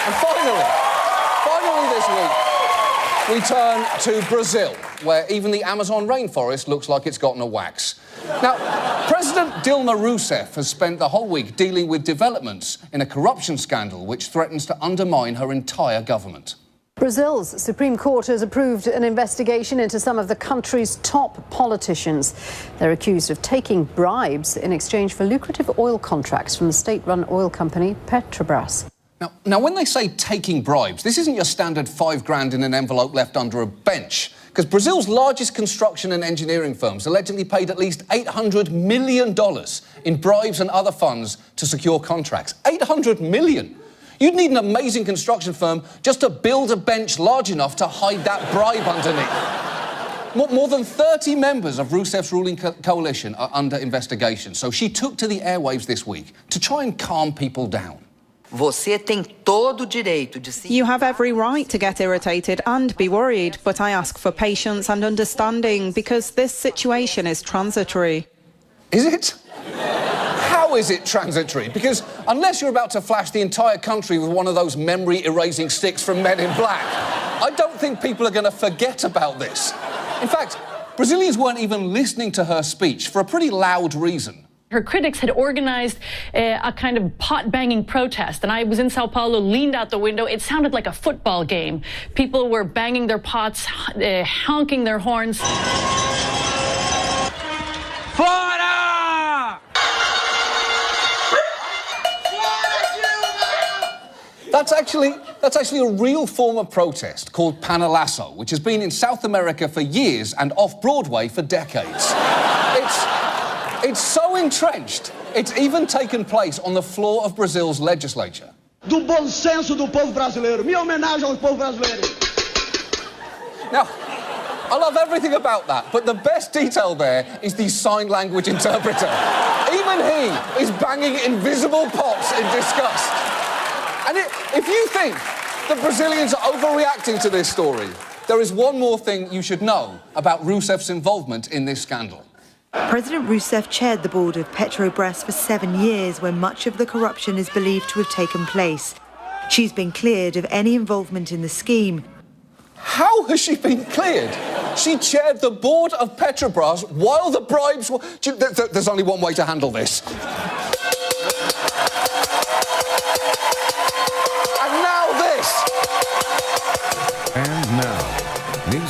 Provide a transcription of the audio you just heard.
And finally this week, we turn to Brazil, where even the Amazon rainforest looks like it's gotten a wax. Now, President Dilma Rousseff has spent the whole week dealing with developments in a corruption scandal which threatens to undermine her entire government. Brazil's Supreme Court has approved an investigation into some of the country's top politicians. They're accused of taking bribes in exchange for lucrative oil contracts from the state-run oil company Petrobras. Now, when they say taking bribes, this isn't your standard $5 in an envelope left under a bench, because Brazil's largest construction and engineering firms allegedly paid at least $800 million in bribes and other funds to secure contracts. $800 million! You'd need an amazing construction firm just to build a bench large enough to hide that bribe underneath. More than 30 members of Rousseff's ruling coalition are under investigation, so she took to the airwaves this week to try and calm people down. You have every right to get irritated and be worried, but I ask for patience and understanding because this situation is transitory. Is it? How is it transitory? Because unless you're about to flash the entire country with one of those memory-erasing sticks from Men in Black, I don't think people are going to forget about this. In fact, Brazilians weren't even listening to her speech for a pretty loud reason. Her critics had organized a kind of pot-banging protest, and I was in Sao Paulo, leaned out the window. It sounded like a football game. People were banging their pots, honking their horns. Fora! That's actually a real form of protest called panelazo, which has been in South America for years and off-Broadway for decades. It's so entrenched, it's even taken place on the floor of Brazil's legislature. Do bom senso do povo brasileiro. Minha homenagem ao povo brasileiro. Now, I love everything about that, but the best detail there is the sign language interpreter. Even he is banging invisible pots in disgust. And if you think the Brazilians are overreacting to this story, there is one more thing you should know about Rousseff's involvement in this scandal. President Rousseff chaired the board of Petrobras for 7 years when much of the corruption is believed to have taken place. She's been cleared of any involvement in the scheme. How has she been cleared? She chaired the board of Petrobras while the bribes were... There's only one way to handle this. And now this. And now.